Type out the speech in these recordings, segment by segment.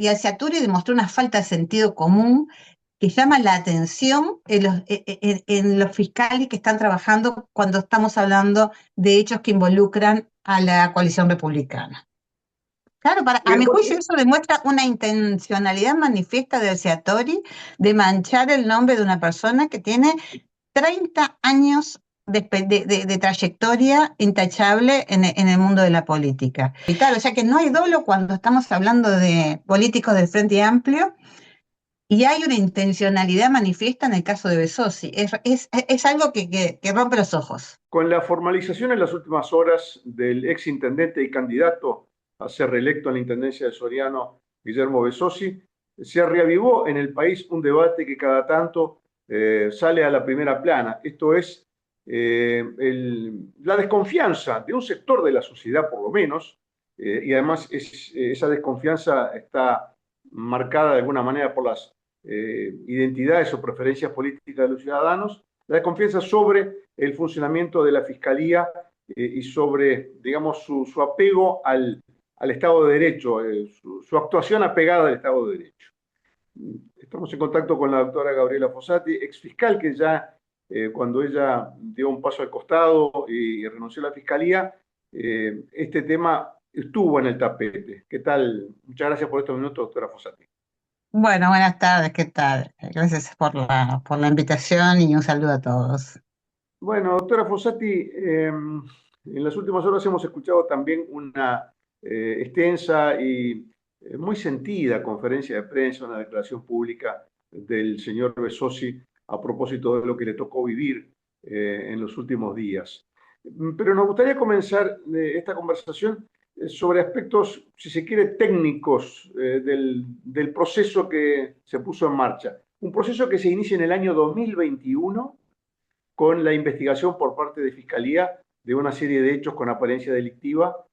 Y Alciaturi demostró una falta de sentido común que llama la atención en los fiscales que están trabajando cuando estamos hablando de hechos que involucran a la coalición republicana. Claro, a Bien, mi juicio porque eso demuestra una intencionalidad manifiesta de Alciatori de manchar el nombre de una persona que tiene 30 años de trayectoria intachable en el mundo de la política. Y tal, o sea que no hay dolo cuando estamos hablando de políticos del Frente Amplio y hay una intencionalidad manifiesta en el caso de Besosi. Es algo que rompe los ojos. con la formalización en las últimas horas del ex intendente y candidato a ser reelecto en la intendencia de Soriano, Guillermo Besosi, se reavivó en el país un debate que cada tanto sale a la primera plana. Esto es la desconfianza de un sector de la sociedad, por lo menos, y además esa desconfianza está marcada de alguna manera por las identidades o preferencias políticas de los ciudadanos, la desconfianza sobre el funcionamiento de la Fiscalía y sobre, digamos, su apego al Estado de Derecho, su actuación apegada al Estado de Derecho. Estamos en contacto con la doctora Gabriela Fossati, exfiscal que ya, cuando ella dio un paso al costado y renunció a la Fiscalía, este tema estuvo en el tapete. ¿Qué tal? Muchas gracias por estos minutos, doctora Fossati. Bueno, buenas tardes, ¿qué tal? Gracias por la invitación y un saludo a todos. Bueno, doctora Fossati, en las últimas horas hemos escuchado también una extensa y muy sentida conferencia de prensa, una declaración pública del señor Besosi a propósito de lo que le tocó vivir en los últimos días. Pero nos gustaría comenzar esta conversación sobre aspectos, si se quiere, técnicos del proceso que se puso en marcha. Un proceso que se inicia en el año 2021 con la investigación por parte de Fiscalía de una serie de hechos con apariencia delictiva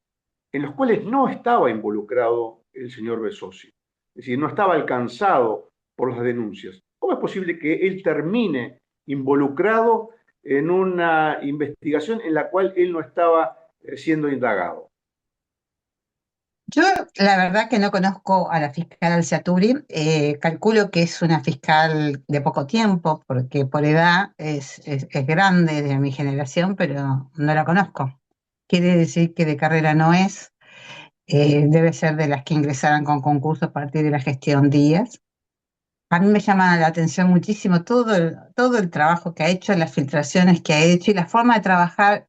en los cuales no estaba involucrado el señor Besosi. Es decir, no estaba alcanzado por las denuncias. ¿Cómo es posible que él termine involucrado en una investigación en la cual él no estaba siendo indagado? Yo la verdad que no conozco a la fiscal Alciaturi, calculo que es una fiscal de poco tiempo, porque por edad es grande de mi generación, pero no la conozco. Quiere decir que de carrera no es, debe ser de las que ingresaron con concurso a partir de la gestión Díaz. A mí me llama la atención muchísimo todo el trabajo que ha hecho, las filtraciones que ha hecho y la forma de trabajar,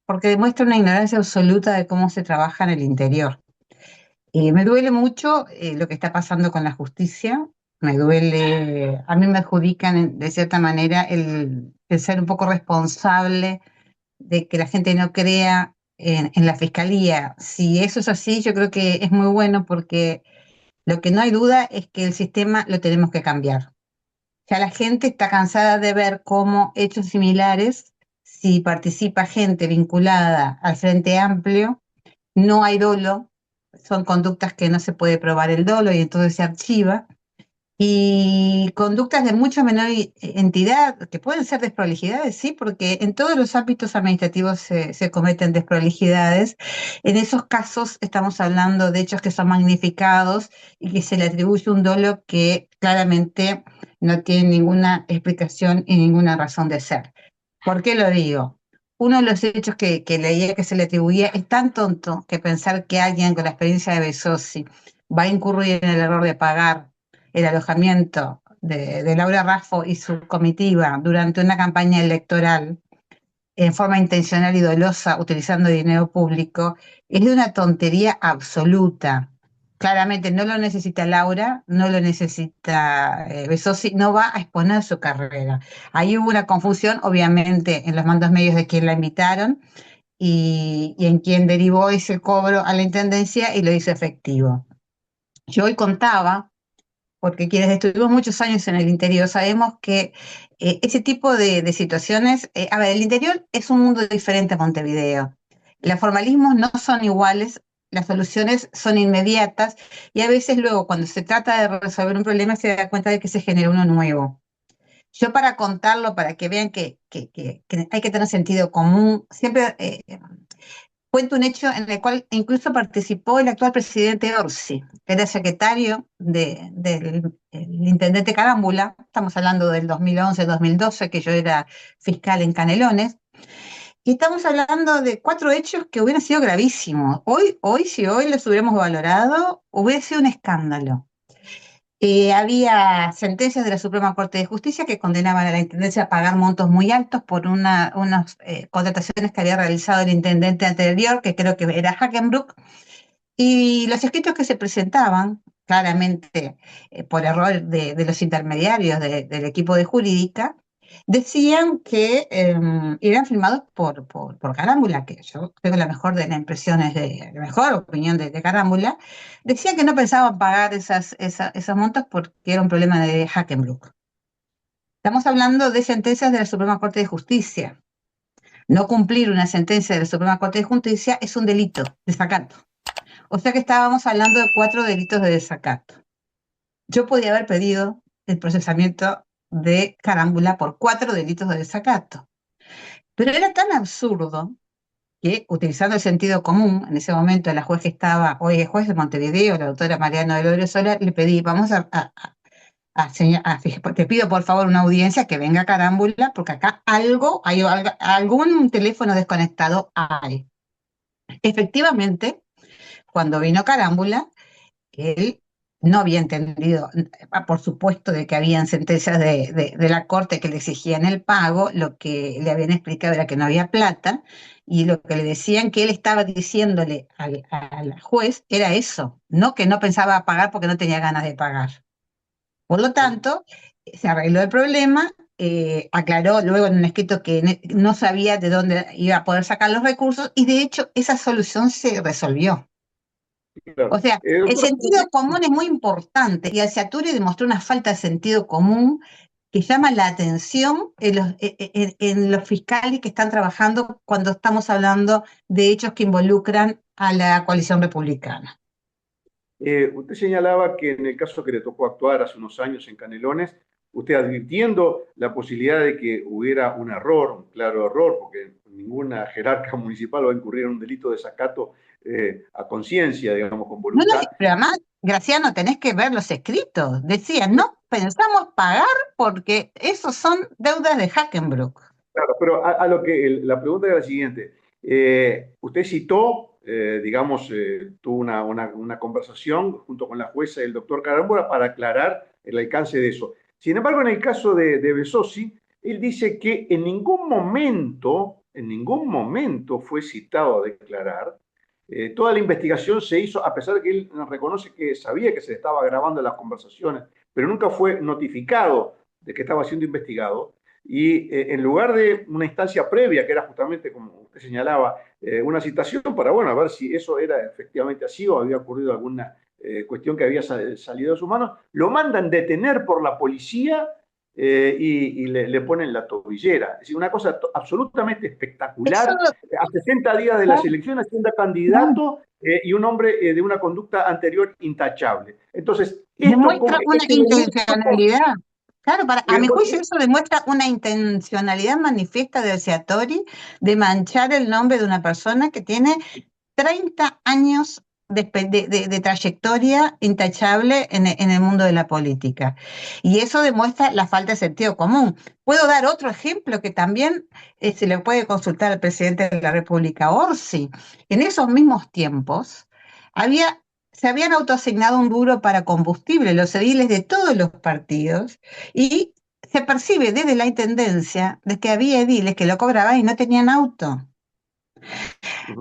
porque demuestra una ignorancia absoluta de cómo se trabaja en el interior. Me duele mucho lo que está pasando con la justicia, me duele, a mí me adjudican de cierta manera el ser un poco responsable de que la gente no crea en la fiscalía. Si eso es así, yo creo que es muy bueno porque lo que no hay duda es que el sistema lo tenemos que cambiar. Ya la gente está cansada de ver cómo hechos similares, si participa gente vinculada al Frente Amplio, no hay dolo, son conductas que no se puede probar el dolo y entonces se archiva. Y conductas de mucho menor entidad, que pueden ser desprolijidades, sí, porque en todos los ámbitos administrativos se cometen desprolijidades. En esos casos estamos hablando de hechos que son magnificados y que se le atribuye un dolo que claramente no tiene ninguna explicación y ninguna razón de ser. ¿Por qué lo digo? Uno de los hechos que leía que se le atribuía es tan tonto que pensar que alguien con la experiencia de Besosi va a incurrir en el error de pagar el alojamiento de Laura Raffo y su comitiva durante una campaña electoral en forma intencional y dolosa utilizando dinero público es de una tontería absoluta. Claramente no lo necesita Laura, no lo necesita Besosi, no va a exponer su carrera. Ahí hubo una confusión, obviamente, en los mandos medios de quien la invitaron y en quien derivó ese cobro a la intendencia y lo hizo efectivo. Yo hoy contaba porque quienes estuvimos muchos años en el interior sabemos que ese tipo de situaciones, a ver, el interior es un mundo diferente a Montevideo. Los formalismos no son iguales, las soluciones son inmediatas y a veces luego cuando se trata de resolver un problema se da cuenta de que se genera uno nuevo. Yo para contarlo, para que vean que hay que tener sentido común, siempre cuento un hecho en el cual incluso participó el actual presidente Orsi, que era secretario del el intendente Carámbula. Estamos hablando del 2011-2012, que yo era fiscal en Canelones. Y estamos hablando de 4 hechos que hubieran sido gravísimos. Si hoy los hubiéramos valorado, hubiera sido un escándalo. Había sentencias de la Suprema Corte de Justicia que condenaban a la Intendencia a pagar montos muy altos por unas contrataciones que había realizado el intendente anterior, que creo que era Hackenbrook, y los escritos que se presentaban, claramente por error de los intermediarios del equipo de jurídica, decían que eran firmados por Carámbula, que yo tengo la mejor de las impresiones, la mejor opinión de Carámbula. Decían que no pensaban pagar esos montos porque era un problema de Hackenbrook. Estamos hablando de sentencias de la Suprema Corte de Justicia. No cumplir una sentencia de la Suprema Corte de Justicia es un delito, desacato. O sea que estábamos hablando de 4 delitos de desacato. Yo podía haber pedido el procesamiento de Carámbula por 4 delitos de desacato. Pero era tan absurdo que, utilizando el sentido común, en ese momento la juez que estaba, hoy es juez de Montevideo, la doctora Mariano de Loresola, le pedí, vamos te pido por favor una audiencia que venga Carámbula, porque acá algún teléfono desconectado hay. Efectivamente, cuando vino Carámbula, él no había entendido, por supuesto, de que habían sentencias de la Corte que le exigían el pago. Lo que le habían explicado era que no había plata, y lo que le decían que él estaba diciéndole al juez era eso, no que no pensaba pagar porque no tenía ganas de pagar. Por lo tanto, se arregló el problema, aclaró luego en un escrito que no sabía de dónde iba a poder sacar los recursos, y de hecho esa solución se resolvió. O Claro. sea, el Doctora sentido Fossati, común es muy importante, y Alciaturi demostró una falta de sentido común que llama la atención en los fiscales que están trabajando cuando estamos hablando de hechos que involucran a la coalición republicana. usted señalaba que en el caso que le tocó actuar hace unos años en Canelones, usted advirtiendo la posibilidad de que hubiera un error, un claro error, porque ninguna jerarca municipal va a incurrir en un delito de desacato a conciencia, digamos, con No, no, voluntad. pero además, Graciano, tenés que ver los escritos. Decían, no pensamos pagar porque esos son deudas de Hackenbrook. Claro, pero a lo que la pregunta era la siguiente. Usted citó, digamos, tuvo una conversación junto con la jueza y el doctor Carámbula para aclarar el alcance de eso. Sin embargo, en el caso de Besosi, él dice que en ningún momento fue citado a declarar. Toda la investigación se hizo, a pesar de que él reconoce que sabía que se estaba grabando las conversaciones, pero nunca fue notificado de que estaba siendo investigado. Y en lugar de una instancia previa, que era justamente, como usted señalaba, una citación para, bueno, a ver si eso era efectivamente así o había ocurrido alguna cuestión que había salido de sus manos, lo mandan detener por la policía y le ponen la tobillera. Es decir, una cosa absolutamente Eso espectacular. A 60 días de las elecciones, siendo candidato y un hombre de una conducta anterior intachable. Entonces, esto demuestra como una este elemento... intencionalidad. Claro, a mi juicio porque, eso demuestra una intencionalidad manifiesta de Alciatori de manchar el nombre de una persona que tiene 30 años de trayectoria intachable en el mundo de la política. Y eso demuestra la falta de sentido común. Puedo dar otro ejemplo que también se le puede consultar al presidente de la República, Orsi. En esos mismos tiempos se habían autoasignado un rubro para combustible, los ediles de todos los partidos, y se percibe desde la intendencia de que había ediles que lo cobraban y no tenían auto.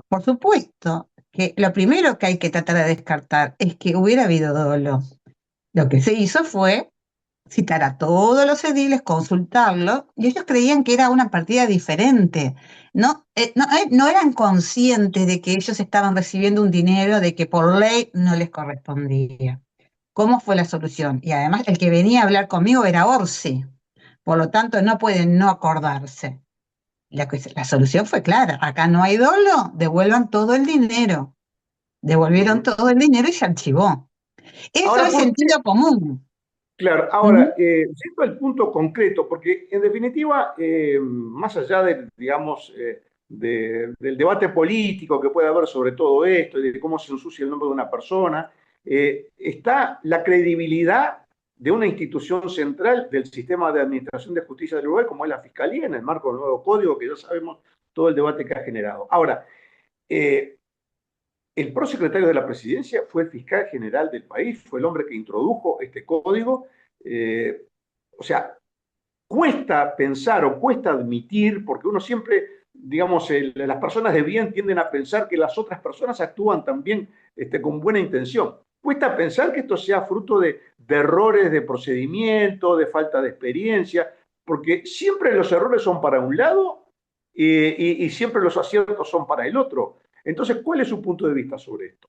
Por supuesto que lo primero que hay que tratar de descartar es que hubiera habido dolo. Lo que se hizo fue citar a todos los ediles, consultarlos, y ellos creían que era una partida diferente. No eran conscientes de que ellos estaban recibiendo un dinero de que por ley no les correspondía. ¿Cómo fue la solución? Y además el que venía a hablar conmigo era Orsi, por lo tanto no pueden no acordarse. La solución fue clara: acá no hay dolo, devuelvan todo el dinero. Devolvieron uh-huh. todo el dinero y se archivó. Eso Ahora, es ¿por qué? sentido común. Claro, ahora, Ujú. siento el punto concreto, porque en definitiva, más allá de, digamos, del debate político que puede haber sobre todo esto y de cómo se ensucia el nombre de una persona, está la credibilidad de una institución central del sistema de administración de justicia del Uruguay, como es la Fiscalía, en el marco del nuevo código, que ya sabemos todo el debate que ha generado. Ahora, el prosecretario de la presidencia fue el fiscal general del país, fue el hombre que introdujo este código. O sea, cuesta pensar o cuesta admitir, porque uno siempre, digamos, las personas de bien tienden a pensar que las otras personas actúan también con buena intención. Cuesta pensar que esto sea fruto de errores de procedimiento, de falta de experiencia, porque siempre los errores son para un lado y siempre los aciertos son para el otro. Entonces, ¿cuál es su punto de vista sobre esto?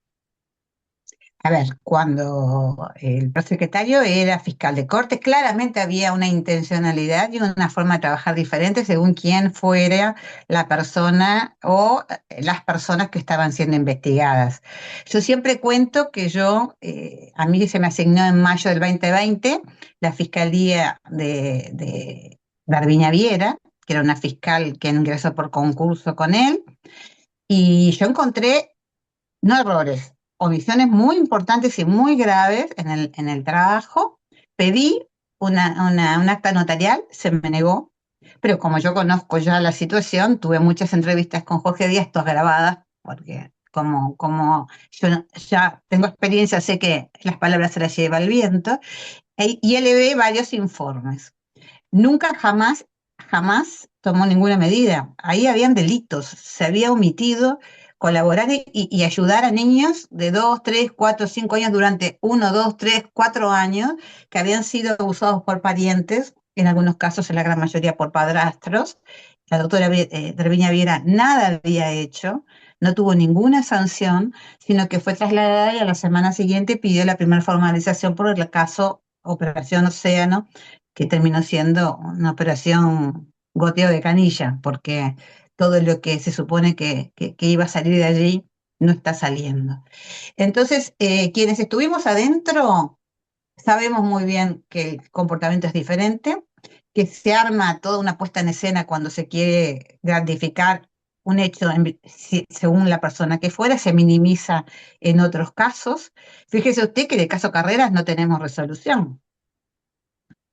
A ver, cuando el prosecretario era fiscal de corte, claramente había una intencionalidad y una forma de trabajar diferente según quién fuera la persona o las personas que estaban siendo investigadas. Yo siempre cuento que a mí se me asignó en mayo del 2020 la fiscalía de Darviña Viera, que era una fiscal que ingresó por concurso con él, y yo encontré no errores, omisiones muy importantes y muy graves en el trabajo. Pedí un acta notarial, se me negó, pero como yo conozco ya la situación, tuve muchas entrevistas con Jorge Díaz, todas grabadas, porque como yo ya tengo experiencia, sé que las palabras se las lleva el viento, y elevé varios informes. Nunca jamás tomó ninguna medida. Ahí habían delitos, se había omitido colaborar y ayudar a niños de 2, 3, 4, 5 años durante 1, 2, 3, 4 años que habían sido abusados por parientes, en algunos casos, en la gran mayoría por padrastros. La doctora Derviña Viera nada había hecho, no tuvo ninguna sanción, sino que fue trasladada y a la semana siguiente pidió la primera formalización por el caso Operación Océano, que terminó siendo una operación goteo de canilla, porque todo lo que se supone que iba a salir de allí no está saliendo. Entonces, quienes estuvimos adentro sabemos muy bien que el comportamiento es diferente, que se arma toda una puesta en escena cuando se quiere gratificar un hecho según la persona que fuera, se minimiza en otros casos. Fíjese usted que de caso Carreras no tenemos resolución.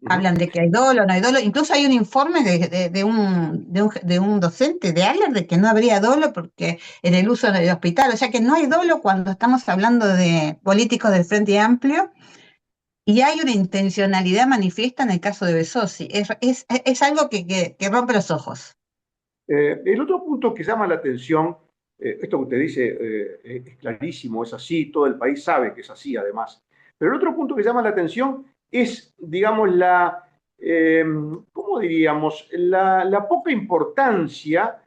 Uh -huh. Hablan de que hay dolo, no hay dolo. Incluso hay un informe de un docente de Aller de que no habría dolo porque en el uso del hospital. O sea que no hay dolo cuando estamos hablando de políticos del Frente Amplio, y hay una intencionalidad manifiesta en el caso de Besosi. Es algo que rompe los ojos. El otro punto que llama la atención, esto que usted dice es clarísimo, es así, todo el país sabe que es así además, pero el otro punto que llama la atención es, digamos, ¿cómo diríamos? La poca importancia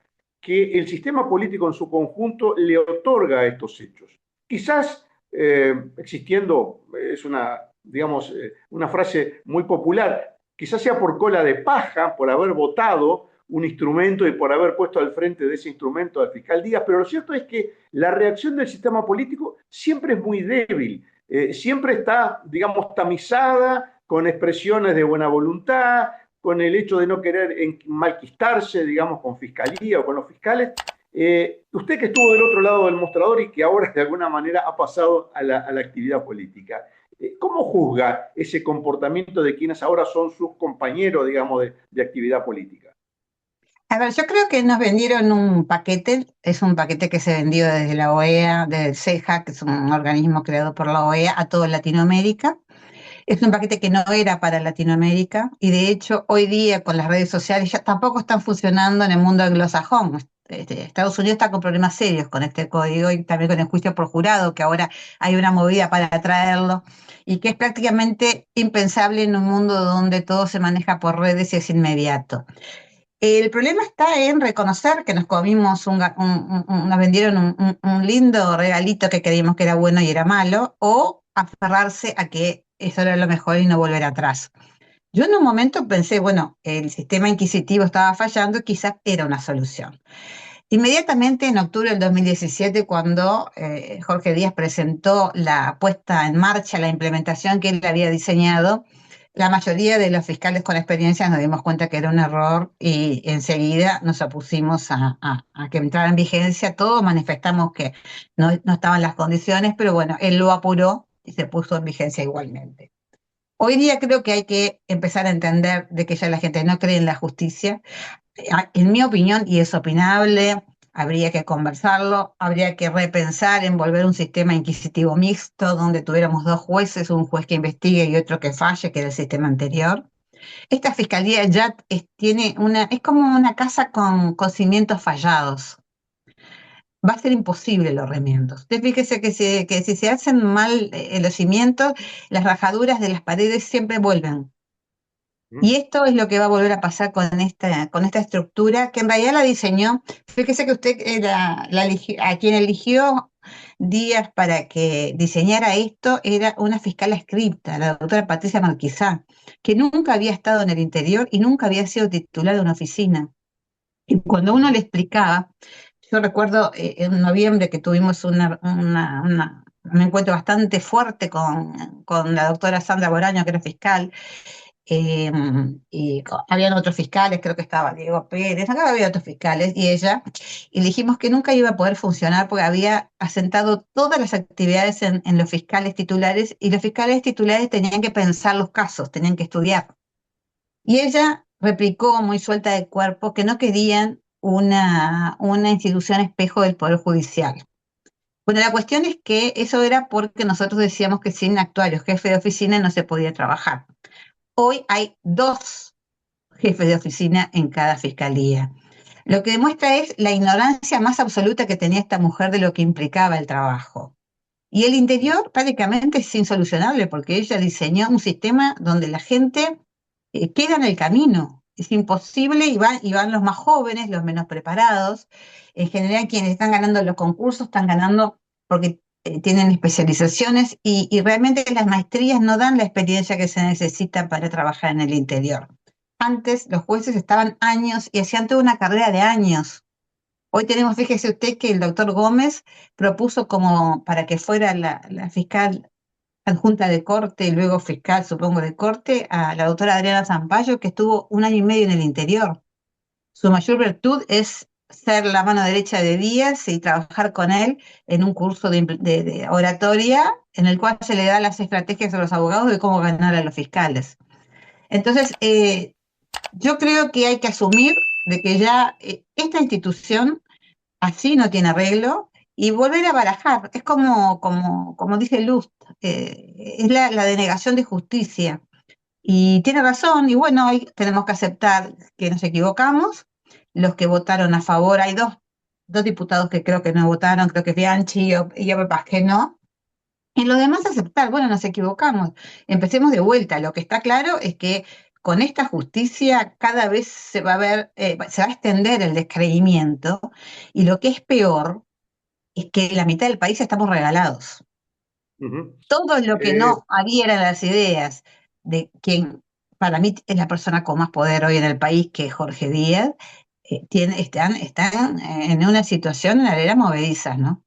que el sistema político en su conjunto le otorga a estos hechos. Quizás existiendo, es una, digamos, una frase muy popular, quizás sea por cola de paja, por haber votado un instrumento y por haber puesto al frente de ese instrumento al fiscal Díaz, pero lo cierto es que la reacción del sistema político siempre es muy débil, siempre está, digamos, tamizada con expresiones de buena voluntad, con el hecho de no querer malquistarse, digamos, con fiscalía o con los fiscales. Usted que estuvo del otro lado del mostrador y que ahora de alguna manera ha pasado a la actividad política, ¿cómo juzga ese comportamiento de quienes ahora son sus compañeros, digamos, de actividad política? A ver, yo creo que nos vendieron un paquete, es un paquete que se vendió desde la OEA, desde el CEJA, que es un organismo creado por la OEA, a toda Latinoamérica. Es un paquete que no era para Latinoamérica y de hecho hoy día con las redes sociales ya tampoco están funcionando en el mundo anglosajón. Estados Unidos está con problemas serios con este código y también con el juicio por jurado, que ahora hay una movida para traerlo y que es prácticamente impensable en un mundo donde todo se maneja por redes y es inmediato. El problema está en reconocer que nos comimos, nos vendieron un lindo regalito que creímos que era bueno y era malo, o aferrarse a que eso era lo mejor y no volver atrás. Yo en un momento pensé, bueno, el sistema inquisitivo estaba fallando, quizás era una solución. Inmediatamente en octubre del 2017, cuando Jorge Díaz presentó la puesta en marcha, la implementación que él había diseñado, la mayoría de los fiscales con experiencia nos dimos cuenta que era un error y enseguida nos opusimos a que entrara en vigencia. Todos manifestamos que no estaban las condiciones, pero bueno, él lo apuró y se puso en vigencia igualmente. Hoy día creo que hay que empezar a entender de que ya la gente no cree en la justicia. En mi opinión, y es opinable, habría que conversarlo, habría que repensar en volver un sistema inquisitivo mixto donde tuviéramos dos jueces, un juez que investigue y otro que falle, que era el sistema anterior. Esta fiscalía ya es como una casa con cimientos fallados. Va a ser imposible los remiendos. Usted fíjese que si se hacen mal los cimientos, las rajaduras de las paredes siempre vuelven. ¿Mm? Y esto es lo que va a volver a pasar con esta estructura, que en realidad la diseñó. Fíjese que usted a quien eligió Díaz para que diseñara esto era una fiscal adscripta, la doctora Patricia Marquisá, que nunca había estado en el interior y nunca había sido titular de una oficina. Y cuando uno le explicaba, yo recuerdo en noviembre que tuvimos un encuentro bastante fuerte con la doctora Sandra Boraño, que era fiscal, eh, habían otros fiscales, creo que estaba Diego Pérez, acá había otros fiscales, y le dijimos que nunca iba a poder funcionar porque había asentado todas las actividades en los fiscales titulares, y los fiscales titulares tenían que pensar los casos, tenían que estudiar. Y ella replicó muy suelta de cuerpo que no querían una institución espejo del Poder Judicial. Bueno, la cuestión es que eso era porque nosotros decíamos que sin actuarios, jefe de oficina, no se podía trabajar. Hoy hay dos jefes de oficina en cada fiscalía. Lo que demuestra es la ignorancia más absoluta que tenía esta mujer de lo que implicaba el trabajo. Y el interior prácticamente es insolucionable porque ella diseñó un sistema donde la gente queda en el camino. Es imposible y van los más jóvenes, los menos preparados. En general, quienes están ganando los concursos están ganando porque tienen especializaciones y realmente las maestrías no dan la experiencia que se necesita para trabajar en el interior. Antes los jueces estaban años y hacían toda una carrera de años. Hoy tenemos, fíjese usted que el doctor Gómez propuso como para que fuera la fiscal adjunta de corte y luego fiscal, supongo, de corte, a la doctora Adriana Zampayo, que estuvo un año y medio en el interior. Su mayor virtud es ser la mano derecha de Díaz y trabajar con él en un curso de oratoria en el cual se le da las estrategias a los abogados de cómo ganar a los fiscales. Entonces, yo creo que hay que asumir de que ya esta institución así no tiene arreglo y volver a barajar. Es como dice Luz, es la denegación de justicia. Y tiene razón, y bueno, hoy tenemos que aceptar que nos equivocamos. Los que votaron a favor, hay dos diputados que creo que no votaron, creo que es Bianchi y yo que no. Y lo demás aceptar, bueno, nos equivocamos. Empecemos de vuelta. Lo que está claro es que con esta justicia cada vez se va a ver, se va a extender el descreimiento, y lo que es peor es que la mitad del país estamos regalados. Ujú. Todo lo que Eh, no adhiera a las ideas de quien para mí es la persona con más poder hoy en el país, que es Jorge Díaz, están en una situación en la era movediza, ¿no?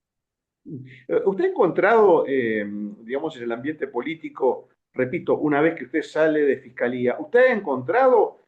¿Usted ha encontrado, digamos, en el ambiente político, repito, una vez que usted sale de fiscalía, usted ha encontrado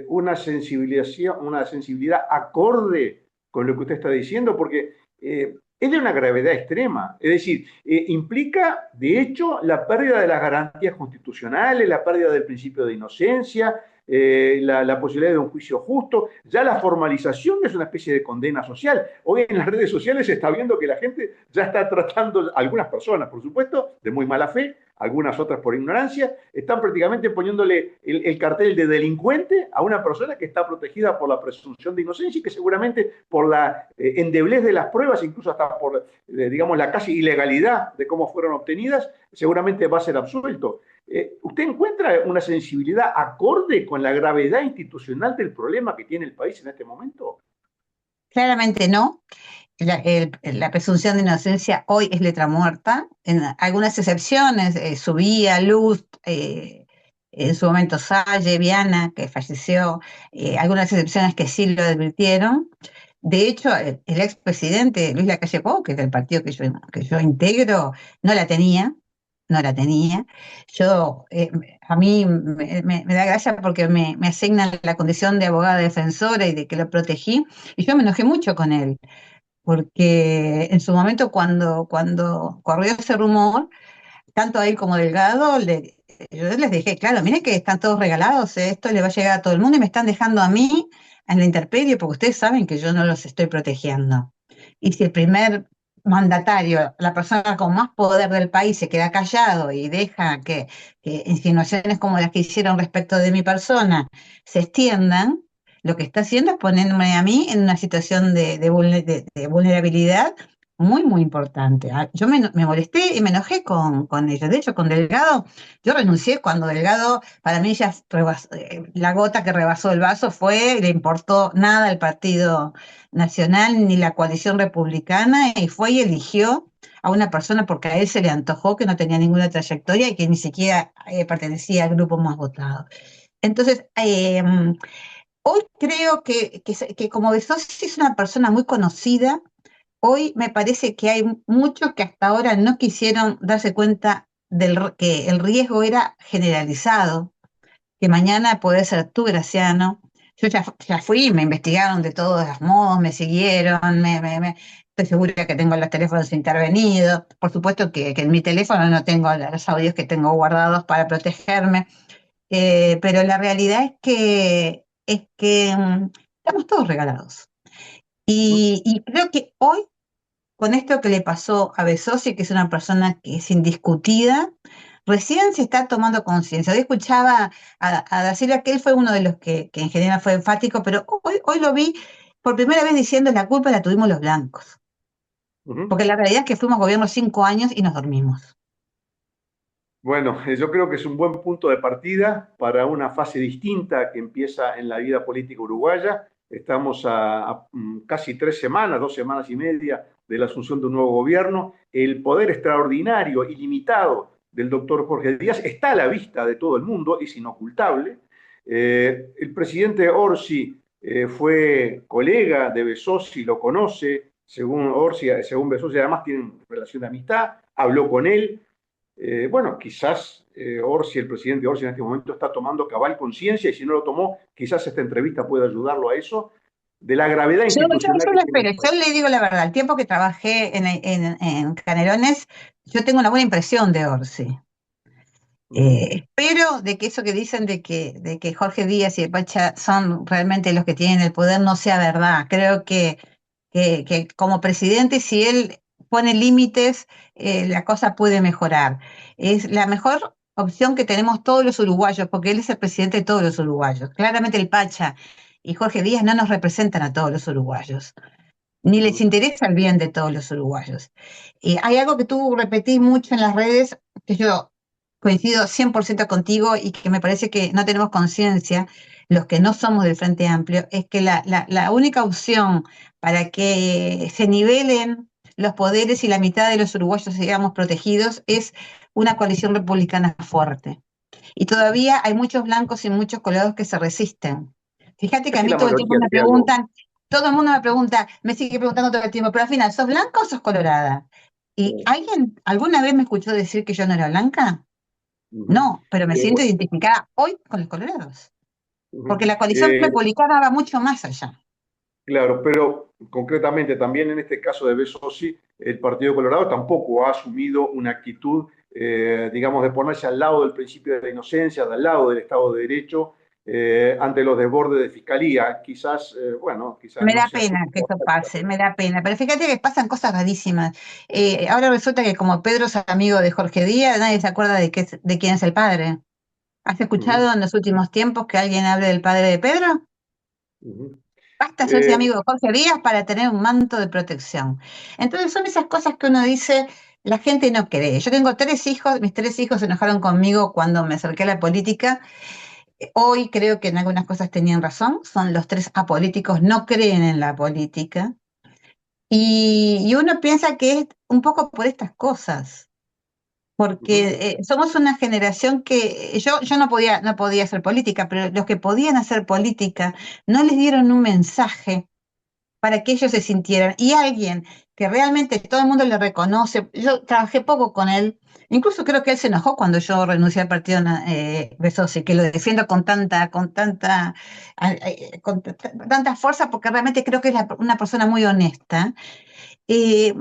una sensibilidad acorde con lo que usted está diciendo? Porque es de una gravedad extrema. Es decir, implica, de hecho, la pérdida de las garantías constitucionales, la pérdida del principio de inocencia, la posibilidad de un juicio justo. Ya la formalización es una especie de condena social. Hoy en las redes sociales se está viendo que la gente ya está tratando, algunas personas, por supuesto, de muy mala fe, algunas otras por ignorancia, están prácticamente poniéndole el cartel de delincuente a una persona que está protegida por la presunción de inocencia y que seguramente por la endeblez de las pruebas, incluso hasta por, digamos, la casi ilegalidad de cómo fueron obtenidas, seguramente va a ser absuelto. ¿Usted encuentra una sensibilidad acorde con la gravedad institucional del problema que tiene el país en este momento? Claramente no. La presunción de inocencia hoy es letra muerta. En algunas excepciones, Subía, Luz, en su momento Salle, Viana, que falleció, algunas excepciones que sí lo advirtieron. De hecho, el expresidente Luis Lacalle Pou, que es del partido que yo integro, no la tenía. no la tenía. Yo, a mí me da gracia porque me asignan la condición de abogada defensora y de que lo protegí, y yo me enojé mucho con él, porque en su momento cuando corrió ese rumor, tanto a él como a Delgado, yo les dije, claro, miren que están todos regalados, esto le va a llegar a todo el mundo y me están dejando a mí en la intemperie porque ustedes saben que yo no los estoy protegiendo. Y si el primer mandatario, la persona con más poder del país, se queda callado y deja que insinuaciones como las que hicieron respecto de mi persona se extiendan, lo que está haciendo es ponerme a mí en una situación de vulnerabilidad muy, muy importante. Yo me molesté y me enojé con ellos. De hecho, con Delgado, yo renuncié cuando Delgado, para mí ya la gota que rebasó el vaso fue, le importó nada el Partido Nacional ni la coalición republicana y fue y eligió a una persona porque a él se le antojó que no tenía ninguna trayectoria y que ni siquiera pertenecía al grupo más votado. Entonces, hoy creo que como Besos es una persona muy conocida. Hoy me parece que hay muchos que hasta ahora no quisieron darse cuenta que el riesgo era generalizado, que mañana puede ser tú, Graciano. Yo ya fui, me investigaron de todos los modos, me siguieron, estoy segura que tengo los teléfonos intervenidos. Por supuesto que en mi teléfono no tengo los audios que tengo guardados para protegerme, pero la realidad es que estamos todos regalados. Y creo que hoy con esto que le pasó a Besosi, que es una persona que es indiscutida, recién se está tomando conciencia. Hoy escuchaba a Da Silva que él fue uno de los que en general fue enfático, pero hoy lo vi por primera vez diciendo la culpa la tuvimos los blancos. Ujú. Porque la realidad es que fuimos gobierno 5 años y nos dormimos. Bueno, yo creo que es un buen punto de partida para una fase distinta que empieza en la vida política uruguaya. Estamos a casi 3 semanas, 2 semanas y media de la asunción de un nuevo gobierno. El poder extraordinario, ilimitado del doctor Jorge Díaz está a la vista de todo el mundo, es inocultable. El presidente Orsi fue colega de Besosi, lo conoce, según Orsi, según Besosi, además tienen relación de amistad, habló con él. Bueno, quizás Orsi, el presidente Orsi en este momento está tomando cabal conciencia y si no lo tomó, quizás esta entrevista pueda ayudarlo a eso, de la gravedad institucional Yo que lo tiene el espero, país. yo le digo la verdad, el tiempo que trabajé en Canelones, yo tengo una buena impresión de Orsi. Ujú. Espero de que eso que dicen de que Jorge Díaz y el Pacha son realmente los que tienen el poder no sea verdad. Creo que como presidente, si él pone límites, la cosa puede mejorar. Es la mejor opción que tenemos todos los uruguayos, porque él es el presidente de todos los uruguayos. Claramente el Pacha y Jorge Díaz no nos representan a todos los uruguayos, ni les Ujú. interesa el bien de todos los uruguayos. Hay algo que tú repetís mucho en las redes, que yo coincido 100% contigo y que me parece que no tenemos conciencia, los que no somos del Frente Amplio, es que la única opción para que se nivelen los poderes y la mitad de los uruguayos sigamos protegidos es una coalición republicana fuerte. Y todavía hay muchos blancos y muchos colorados que se resisten. Fíjate que a Casi mí la todo el tiempo mayoría, me te hago. preguntan, todo el mundo me pregunta, me sigue preguntando todo el tiempo, pero al final, ¿sos blanca o sos colorada? ¿Y alguien alguna vez me escuchó decir que yo no era blanca? Ujú. No, pero me siento Bueno, identificada hoy con los colorados, ujú. porque la coalición Eh, republicana va mucho más allá. claro, pero concretamente también en este caso de Besosi, el Partido Colorado tampoco ha asumido una actitud, digamos, de ponerse al lado del principio de la inocencia, al lado del Estado de Derecho, ante los desbordes de fiscalía. Quizás, bueno, quizás Me no da sea su pena que mejor eso pase, táctica. me da pena. Pero fíjate que pasan cosas rarísimas. Ahora resulta que como Pedro es amigo de Jorge Díaz, nadie se acuerda de quién es el padre. ¿Has Ujú, escuchado en los últimos tiempos que alguien hable del padre de Pedro? ujú. Basta hacerse Eh, amigo de Jorge Díaz para tener un manto de protección. Entonces son esas cosas que uno dice, la gente no cree. Yo tengo 3 hijos, mis 3 hijos se enojaron conmigo cuando me acerqué a la política. Hoy creo que en algunas cosas tenían razón, son los 3 apolíticos, no creen en la política. Y uno piensa que es un poco por estas cosas. ujú. Porque somos una generación que yo no podía hacer política, pero los que podían hacer política no les dieron un mensaje para que ellos se sintieran. Y alguien que realmente todo el mundo le reconoce. Yo trabajé poco con él, incluso creo que él se enojó cuando yo renuncié al partido Besosi, que lo defiendo con tanta fuerza, porque realmente creo que es una persona muy honesta. Eh,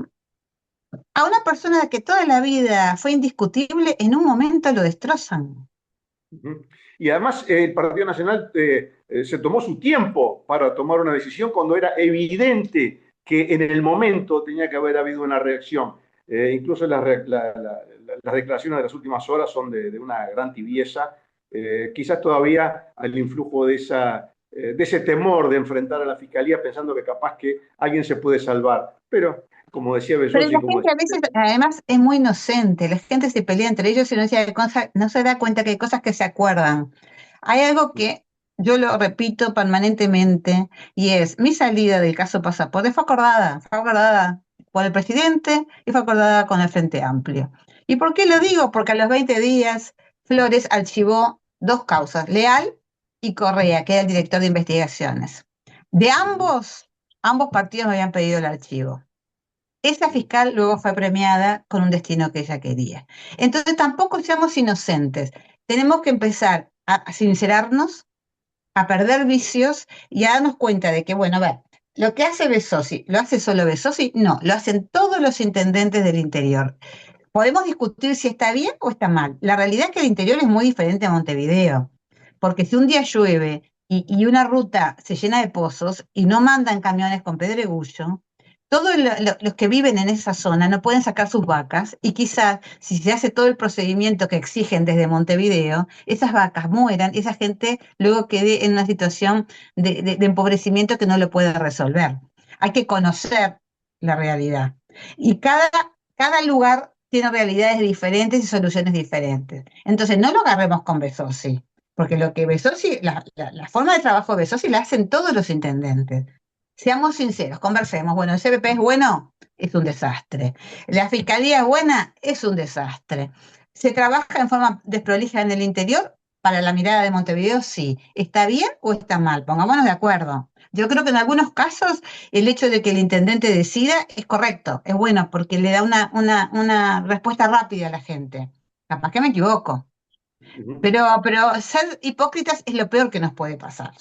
a una persona que toda la vida fue indiscutible, en un momento lo destrozan. Ujú. Y además el Partido Nacional se tomó su tiempo para tomar una decisión cuando era evidente que en el momento tenía que haber habido una reacción. Incluso las declaraciones de las últimas horas son de una gran tibieza, quizás todavía al influjo de ese temor de enfrentar a la fiscalía pensando que capaz que alguien se puede salvar. Pero, como decía Pero Besosi, la como gente a veces, además, es muy inocente. La gente se pelea entre ellos y no se da cuenta que hay cosas que se acuerdan. Hay algo que yo lo repito permanentemente y es, mi salida del caso Pasaporte fue acordada por el presidente y fue acordada con el Frente Amplio. ¿Y por qué lo digo? Porque a los 20 días Flores archivó dos causas, Leal y Correa, que era el director de investigaciones. De ambos partidos me habían pedido el archivo. Esa fiscal luego fue premiada con un destino que ella quería. Entonces tampoco seamos inocentes. Tenemos que empezar a sincerarnos, a perder vicios y a darnos cuenta de que, bueno, a ver, lo que hace Besosi, ¿lo hace solo Besosi? No, lo hacen todos los intendentes del interior. Podemos discutir si está bien o está mal. La realidad es que el interior es muy diferente a Montevideo, porque si un día llueve y una ruta se llena de pozos y no mandan camiones con pedregullo, todos los que viven en esa zona no pueden sacar sus vacas y quizás si se hace todo el procedimiento que exigen desde Montevideo, esas vacas mueran y esa gente luego quede en una situación de empobrecimiento que no lo puede resolver. Hay que conocer la realidad. Y cada lugar tiene realidades diferentes y soluciones diferentes. Entonces, no lo agarremos con Besosi, porque lo que Besosi, la forma de trabajo de Besosi la hacen todos los intendentes. Seamos sinceros, conversemos. Bueno, el CBP es bueno, es un desastre. La fiscalía es buena, es un desastre. ¿Se trabaja en forma desprolija en el interior? Para la mirada de Montevideo, sí. ¿Está bien o está mal? Pongámonos de acuerdo. Yo creo que en algunos casos el hecho de que el intendente decida es correcto, es bueno, porque le da una respuesta rápida a la gente. Capaz que me equivoco, Ujú. pero ser hipócritas es lo peor que nos puede pasar.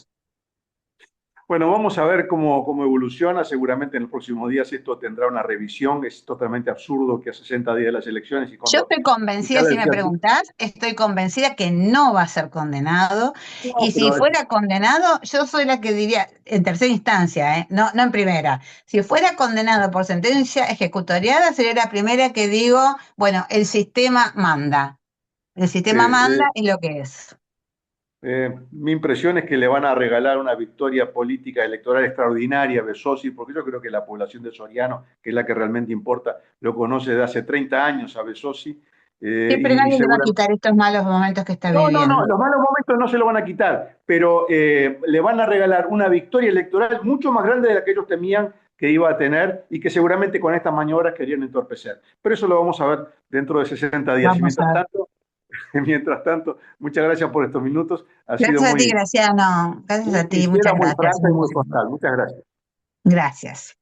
Bueno, vamos a ver cómo evoluciona. Seguramente en los próximos días esto tendrá una revisión. Es totalmente absurdo que a 60 días de las elecciones y Yo cuando estoy convencida, fiscal si del me preguntás, estoy convencida que no va a ser condenado. no, Y si pero fuera condenado, yo soy la que diría, en tercera instancia, no en primera, si fuera condenado por sentencia ejecutoriada, sería la primera que digo, bueno, el sistema manda. El sistema manda y lo que es. mi impresión es que le van a regalar una victoria política electoral extraordinaria a Besosi, porque yo creo que la población de Soriano, que es la que realmente importa, lo conoce desde hace 30 años a Besosi, Sí, pero y nadie le va a seguramente... quitar estos malos momentos que está No, viviendo. los malos momentos no se lo van a quitar, pero le van a regalar una victoria electoral mucho más grande de la que ellos temían que iba a tener y que seguramente con estas maniobras querían entorpecer. Pero eso lo vamos a ver dentro de 60 días. Y Vamos a ver. mientras tanto, muchas gracias por estos minutos. Ha sido Gracias a ti, muy, Graciano. Gracias muy a ti, muchas sincera, muy gracias. franca y muy frontal. Muchas gracias. Gracias.